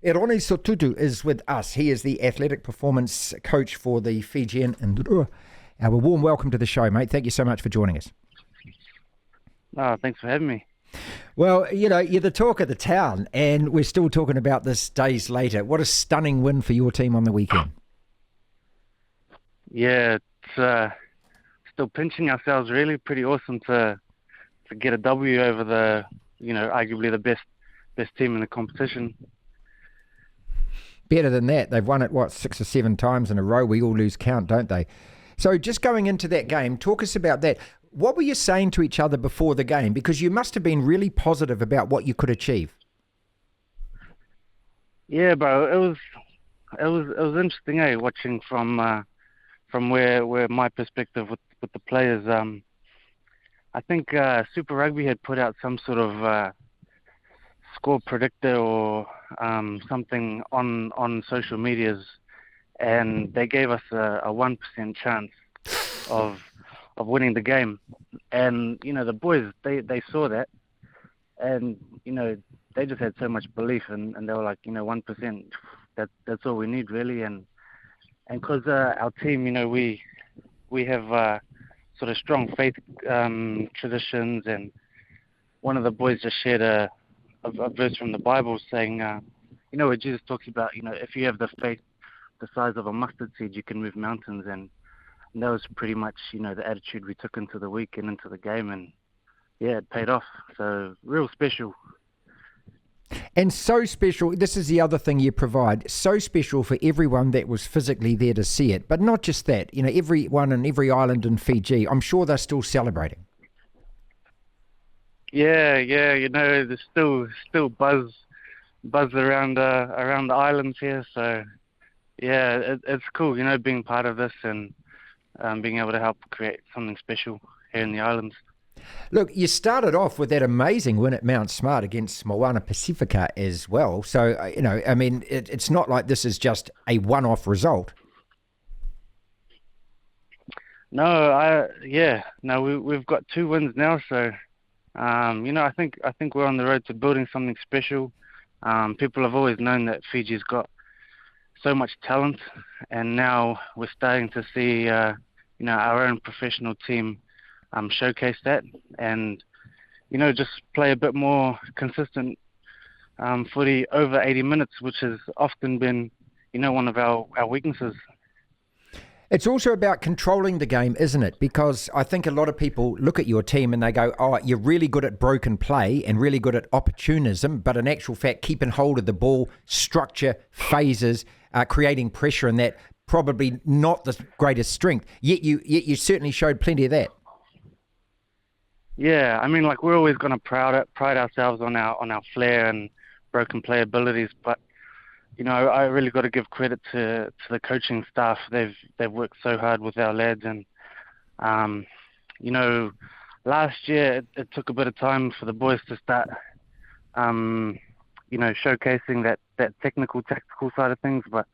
Eroni Sotutu is with us. He is the athletic performance coach for the Fijian Drua. A warm welcome to the show, mate. Thank you so much for joining us. Oh, thanks for having me. Well, you know, you're the talk of the town, and we're still talking about this days later. What a stunning win for your team on the weekend. Yeah, it's still pinching ourselves. Really, pretty awesome to get a W over the, arguably the best team in the competition. Better than that. They've won it, 6 or 7 times in a row. We all lose count, don't they? So just going into that game, talk us about that. What were you saying to each other before the game? Because you must have been really positive about what you could achieve. Yeah, bro. It was interesting, watching from where my perspective with the players. I think Super Rugby had put out some sort of score predictor or something on social medias, and they gave us a 1% chance of winning the game. And the boys, they saw that, and they just had so much belief, and they were like, 1%, that's all we need, really. And because our team, we have sort of strong faith traditions, and one of the boys just shared a verse from the Bible saying, where Jesus talks about, if you have the faith the size of a mustard seed, you can move mountains. And that was pretty much, the attitude we took into the week and into the game. And yeah, it paid off. So real special. And so special, this is the other thing you provide, so special for everyone that was physically there to see it. But not just that, everyone in every island in Fiji, I'm sure they're still celebrating. Yeah, there's still buzz around the islands here. So yeah, it's cool, being part of this and being able to help create something special here in the islands. Look, you started off with that amazing win at Mount Smart against Moana Pacifica as well. So, it's not like this is just a one-off result. No, we've got 2 wins now. So, I think we're on the road to building something special. People have always known that Fiji's got so much talent, and now we're starting to see, our own professional team showcase that, and just play a bit more consistent footy over 80 minutes, which has often been one of our weaknesses. It's also about controlling the game, isn't it? Because I think a lot of people look at your team and they go, oh, you're really good at broken play and really good at opportunism, but in actual fact, keeping hold of the ball, structure, phases, creating pressure, and that probably not the greatest strength. Yet you certainly showed plenty of that. Yeah, we're always going to pride ourselves on our flair and broken play abilities, but I really got to give credit to the coaching staff. They've worked so hard with our lads, and last year it took a bit of time for the boys to start showcasing that technical, tactical side of things, but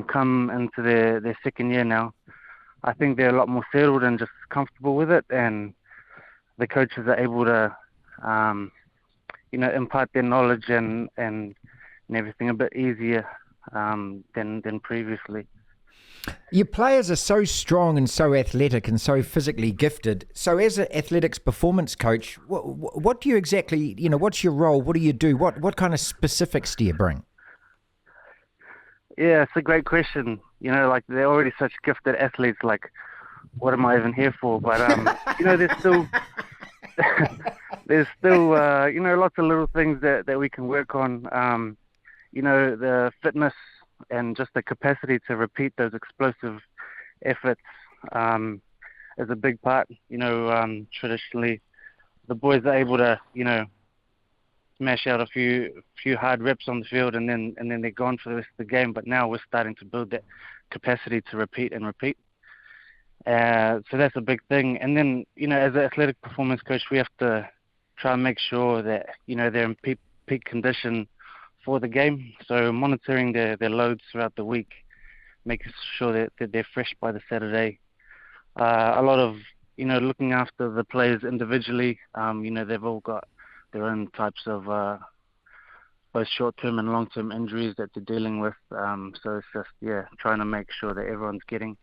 come into their second year now, I think they're a lot more settled and just comfortable with it, and the coaches are able to, impart their knowledge and everything a bit easier than previously. Your players are so strong and so athletic and so physically gifted. So as an athletics performance coach, what do you exactly, what's your role? What do you do? What kind of specifics do you bring? Yeah, it's a great question. They're already such gifted athletes, what am I even here for? But, there's still lots of little things that we can work on. The fitness and just the capacity to repeat those explosive efforts is a big part. Traditionally, the boys are able to, smash out a few hard reps on the field, and then they're gone for the rest of the game. But now we're starting to build that capacity to repeat and repeat. So that's a big thing. And then, as an athletic performance coach, we have to try and make sure that, they're in peak condition for the game. So monitoring their loads throughout the week, making sure that they're fresh by the Saturday. A lot of, looking after the players individually. They've all got their own types of both short-term and long-term injuries that they're dealing with. So it's just, trying to make sure that everyone's getting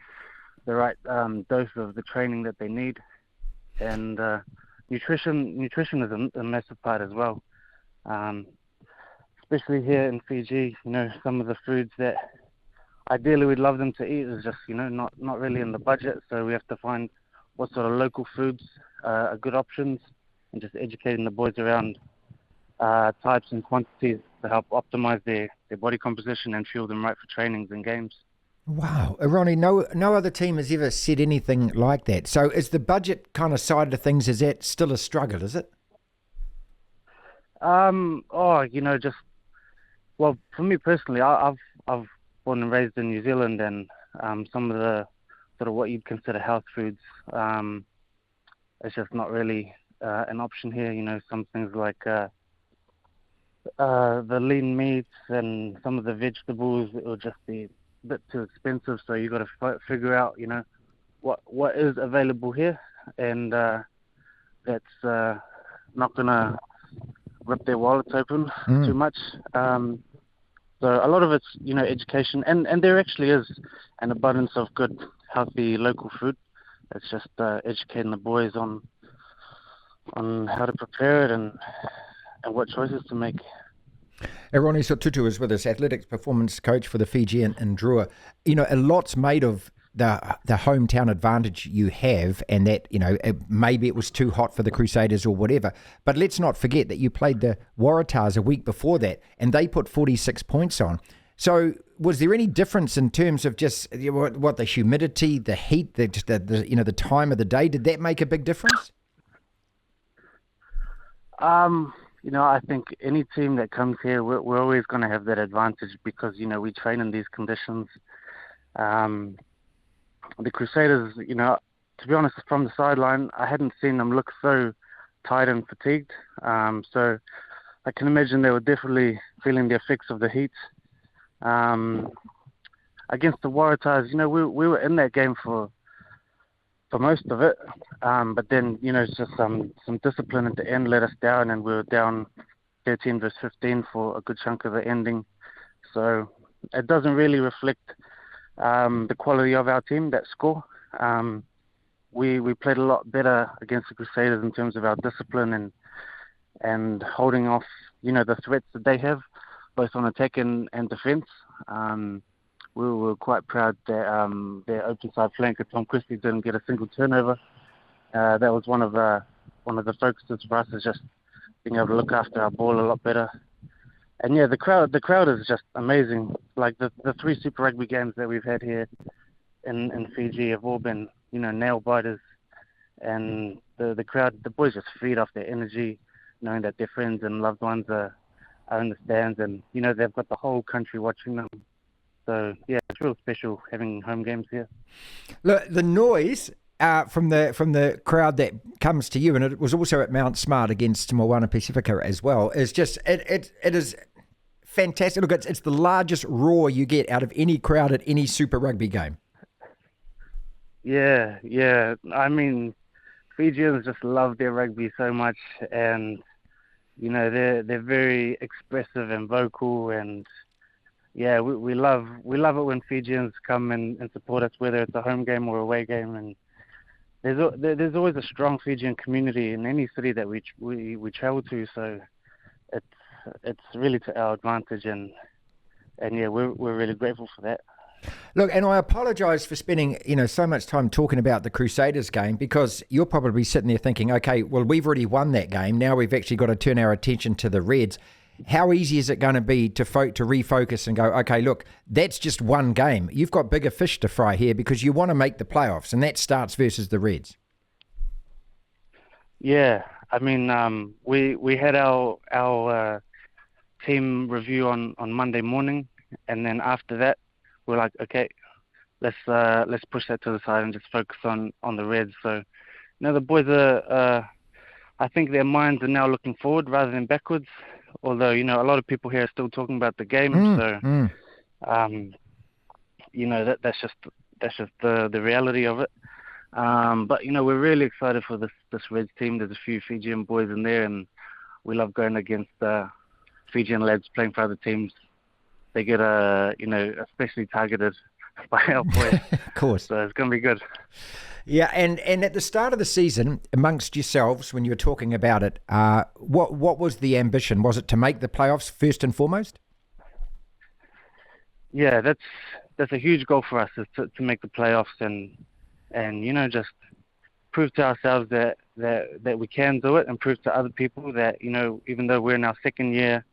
the right dose of the training that they need. And nutrition is a massive part as well. Especially here in Fiji, some of the foods that ideally we'd love them to eat is just, not really in the budget. So we have to find what sort of local foods are good options, and just educating the boys around types and quantities to help optimize their body composition and fuel them right for trainings and games. Wow. Eroni, no other team has ever said anything like that. So is the budget kind of side of things, is that still a struggle, is it? Well, for me personally, I've born and raised in New Zealand, and some of the sort of what you'd consider health foods, it's just not really an option here. Some things like the lean meats and some of the vegetables, it will just be a bit too expensive. So you got to figure out, what is available here, and that's not gonna rip their wallets open too much. So a lot of it's, education, and there actually is an abundance of good, healthy local food. It's just educating the boys on how to prepare it and what choices to make. Eroni Sotutu is with us, athletics performance coach for the Fijian Drua. A lot's made of the hometown advantage you have, and that, maybe it was too hot for the Crusaders or whatever. But let's not forget that you played the Waratahs a week before that, and they put 46 points on. So was there any difference in terms of just what the humidity, the heat, the time of the day? Did that make a big difference? I think any team that comes here, we're always going to have that advantage because, we train in these conditions. The Crusaders, to be honest, from the sideline, I hadn't seen them look so tired and fatigued. So I can imagine they were definitely feeling the effects of the heat. Against the Waratahs, we were in that game for most of it. But then, it's just some discipline at the end let us down, and we were down 13-15 for a good chunk of the ending. So it doesn't really reflect the quality of our team, that score. We played a lot better against the Crusaders in terms of our discipline and holding off, the threats that they have, both on attack and defence. We were quite proud that their open side flanker, Tom Christie, didn't get a single turnover. That was one of the focuses for us, is just being able to look after our ball a lot better. And the crowd is just amazing. Like the 3 Super Rugby games that we've had here in Fiji have all been, nail biters. And the crowd, the boys just feed off their energy, knowing that their friends and loved ones are in the stands, and they've got the whole country watching them. So it's real special having home games here. Look, the noise from the crowd that comes to you, and it was also at Mount Smart against Moana Pacifica as well, is just it is fantastic. Look, it's the largest roar you get out of any crowd at any Super Rugby game. Yeah. I mean, Fijians just love their rugby so much, and they're very expressive and vocal, and we love it when Fijians come and support us, whether it's a home game or away game. And there's always a strong Fijian community in any city that we travel to. So it's really to our advantage, and we're really grateful for that. Look, and I apologise for spending so much time talking about the Crusaders game, because you're probably sitting there thinking, okay, well, we've already won that game. Now we've actually got to turn our attention to the Reds. How easy is it going to be to refocus and go, okay, look, that's just one game. You've got bigger fish to fry here because you want to make the playoffs, and that starts versus the Reds. Yeah, I mean, we had our team review on Monday morning, and then after that, we're like, okay, let's push that to the side and just focus on the Reds. So, the boys are, I think their minds are now looking forward rather than backwards. Although, a lot of people here are still talking about the game. That's just the reality of it. But, we're really excited for this Reds team. There's a few Fijian boys in there, and we love going against Fijian lads playing for other teams, they get especially targeted by our boys. Of course. So it's going to be good. Yeah, and at the start of the season, amongst yourselves, when you were talking about it, what was the ambition? Was it to make the playoffs first and foremost? Yeah, that's a huge goal for us, is to make the playoffs and just prove to ourselves that we can do it, and prove to other people that, even though we're in our second year,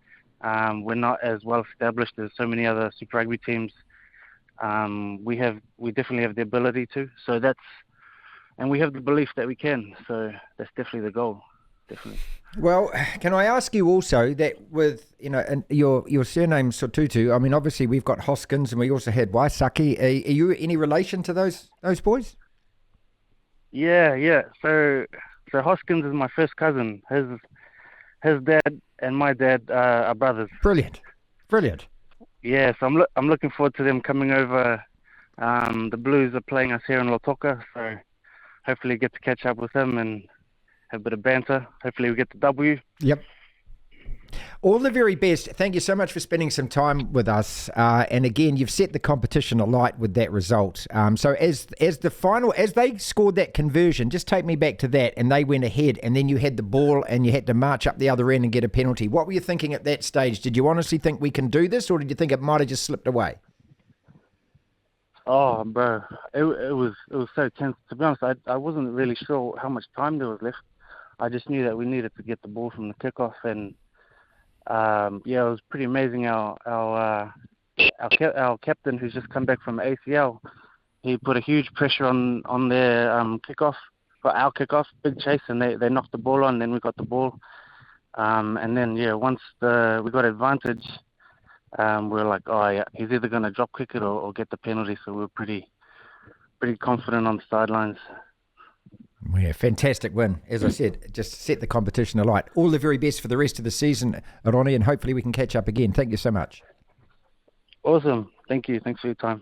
we're not as well established as so many other Super Rugby teams. We definitely have the ability to. So and we have the belief that we can. So that's definitely the goal. Definitely. Well, can I ask you also that with, and your surname Sotutu, I mean, obviously we've got Hoskins and we also had Waisaki. Are you any relation to those boys? Yeah. So Hoskins is my first cousin. His dad and my dad are brothers. Brilliant. Yeah, so I'm looking forward to them coming over. The Blues are playing us here in Lautoka, so hopefully get to catch up with them and have a bit of banter. Hopefully we get the W. Yep. All the very best. Thank you so much for spending some time with us. And again, you've set the competition alight with that result. So as they scored that conversion, just take me back to that, and they went ahead, and then you had the ball and you had to march up the other end and get a penalty. What were you thinking at that stage? Did you honestly think we can do this, or did you think it might have just slipped away? Oh, bro, it was so tense. To be honest, I wasn't really sure how much time there was left. I just knew that we needed to get the ball from the kickoff, and it was pretty amazing. Our captain, who's just come back from ACL, he put a huge pressure on their kickoff, for our kickoff, big chase, and they knocked the ball on. Then we got the ball, and then once we got advantage, we were like, oh yeah, he's either going to drop kick it or get the penalty. So we were pretty confident on the sidelines. Yeah, fantastic win. As I said, just set the competition alight. All the very best for the rest of the season, Eroni, and hopefully we can catch up again. Thank you so much. Awesome. Thank you. Thanks for your time.